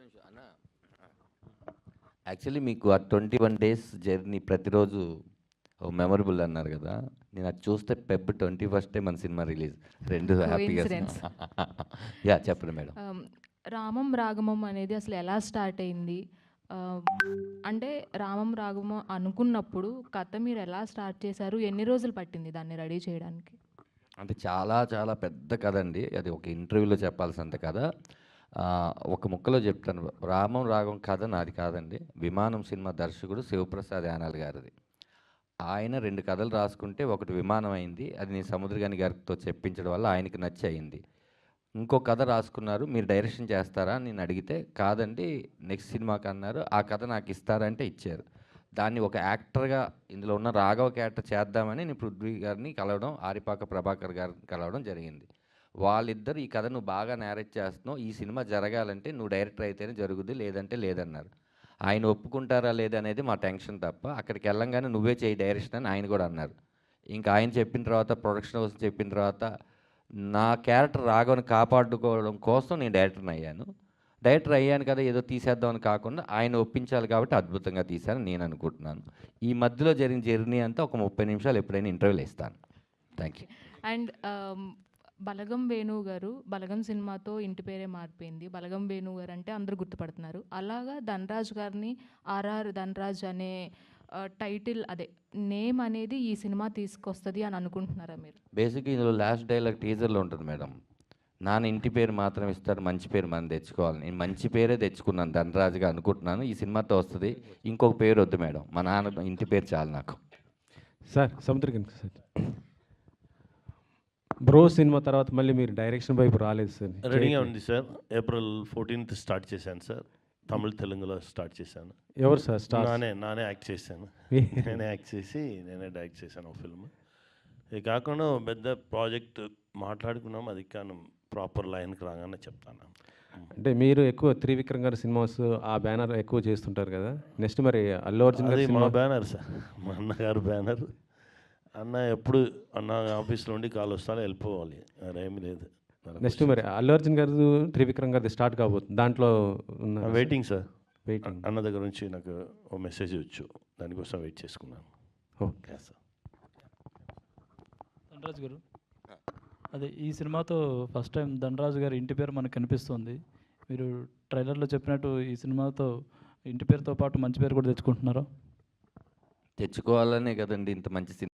నిమిషం అన్న. యాక్చువల్లీ మీకు ఆ 21 డేస్ జర్నీ ప్రతిరోజు మెమరబుల్ అన్నారు కదా. నేను అది చూస్తే ఫెబ్ 21 మన సినిమా రిలీజ్. రెండు హ్యాపీగా. కోఇన్సిడెన్స్. యా చెప్పండి మేడం. రామం రాగమం అనేది అసలు ఎలా స్టార్ట్ అయింది? అంటే రామం రాగమం అనుకున్నప్పుడు కథ మీరు ఎలా స్టార్ట్ చేశారు? ఎన్ని రోజులు పట్టింది దాన్ని రెడీ చేయడానికి? అంటే చాలా చాలా పెద్ద కథ అండి. అది ఒక ఇంటర్వ్యూలో చెప్పాల్సినంత కథ. ఒక ముక్కలో చెప్తాను. రామం రాగం కథ నాది కాదండి. విమానం సినిమా దర్శకుడు శివప్రసాద్ యానాల్ గారిది. ఆయన 2 కథలు రాసుకుంటే ఒకటి విమానం అయింది. అది నేను సముద్రగాని గారితో చెప్పించడం వల్ల ఆయనకి నచ్చి అయింది. ఇంకో కథ రాసుకున్నారు. మీరు డైరెక్షన్ చేస్తారా అని నేను అడిగితే కాదండి నెక్స్ట్ సినిమాకి అన్నారు. ఆ కథ నాకు ఇస్తారంటే ఇచ్చారు. దాన్ని ఒక యాక్టర్గా ఇందులో ఉన్న రాఘవ క్యారెక్టర్ చేద్దామని నేను పృథ్వీ గారిని కలవడం, ఆరిపాక ప్రభాకర్ గారిని కలవడం జరిగింది. వాళ్ళిద్దరు ఈ కథ నువ్వు బాగా నేరేట్ చేస్తున్నావు, ఈ సినిమా జరగాలంటే నువ్వు డైరెక్టర్ అయితేనే జరుగుద్ది, లేదంటే లేదన్నారు. ఆయన ఒప్పుకుంటారా లేదనేది మా టెన్షన్ తప్ప, అక్కడికి వెళ్ళంగానే నువ్వే చేయి డైరెక్షన్ అని ఆయన కూడా అన్నారు. ఇంకా ఆయన చెప్పిన తర్వాత ప్రొడక్షన్ హౌస్ చెప్పిన తర్వాత నా క్యారెక్టర్ రాఘవని కాపాడుకోవడం కోసం నేను డైరెక్టర్ని అయ్యాను. డైరెక్టర్ అయ్యాను కదా ఏదో తీసేద్దామని కాకుండా ఆయన ఒప్పించాలి కాబట్టి అద్భుతంగా తీశాను నేను అనుకుంటున్నాను. ఈ మధ్యలో జరిగిన జర్నీ అంతా ఒక 30 నిమిషాలు ఎప్పుడైనా ఇంటర్వ్యూలు ఇస్తాను. Thank you. అండ్ బలగం వేణు గారు బలగం సినిమాతో ఇంటి పేరే మారిపోయింది. బలగం వేణు గారు అంటే అందరూ గుర్తుపడుతున్నారు. అలాగా ధనరాజ్ గారిని ఆర్ఆర్ ధనరాజ్ అనే టైటిల్ అదే నేమ్ అనేది ఈ సినిమా తీసుకొస్తుంది అని అనుకుంటున్నారా మీరు? బేసిక్గా ఇందులో లాస్ట్ డైలాగ్ టీజర్లో ఉంటుంది మేడం. నాన్న ఇంటి పేరు మాత్రం ఇస్తారు, మంచి పేరు మనం తెచ్చుకోవాలి. నేను మంచి పేరే తెచ్చుకున్నాను ధనరాజుగా అనుకుంటున్నాను. ఈ సినిమాతో వస్తుంది. ఇంకొక పేరు వద్దు మేడం, మా నాన్న ఇంటి పేరు చాలు నాకు. సార్ సముద్రగన్ సార్, బ్రో సినిమా తర్వాత మళ్ళీ మీరు డైరెక్షన్ వైపు రాలేదు సార్? రెడీగా ఉంది సార్. ఏప్రిల్ 14th స్టార్ట్ చేశాను సార్. తమిళ తెలుగులో స్టార్ట్ చేశాను. ఎవరు సార్ స్టార్? నానే యాక్ట్ చేశాను. నేనే యాక్ట్ చేసి నేనే డైరెక్ట్ చేశాను ఒక ఫిల్మ్. ఇది కాకుండా పెద్ద ప్రాజెక్ట్ మాట్లాడుకున్నాం, అది కానీ ప్రాపర్ లైన్కి రాగానే చెప్తాను. అంటే మీరు ఎక్కువ త్రివిక్రమ్ గారి సినిమాస్ ఆ బ్యానర్ ఎక్కువ చేస్తుంటారు కదా. నెక్స్ట్ మరి అల్లు అర్జున్ గారి మా బ్యానర్ సార్, మా అన్నగారు బ్యానర్. అన్న ఎప్పుడు అన్న ఆఫీస్లో ఉండి కాల్ వస్తానే వెళ్ళిపోవాలి, అదేమీ లేదు. నెక్స్ట్ మరి అల్లు అర్జున్ గారు త్రివిక్రమ్ గారిది స్టార్ట్ కాబోతుంది, దాంట్లో ఉన్న వెయిటింగ్ సార్. వెయిటింగ్. అన్న దగ్గర నుంచి నాకు ఓ మెసేజ్ వచ్చు, దానికోసం వెయిట్ చేసుకున్నాను. Okay sir. ధనరాజు గారు, అదే ఈ సినిమాతో ఫస్ట్ టైం ధనరాజు గారి ఇంటి పేరు మనకు కనిపిస్తుంది. మీరు ట్రైలర్లో చెప్పినట్టు ఈ సినిమాతో ఇంటి పేరుతో పాటు మంచి పేరు కూడా తెచ్చుకుంటున్నారా? తెచ్చుకోవాలనే కదండి ఇంత మంచి సినిమా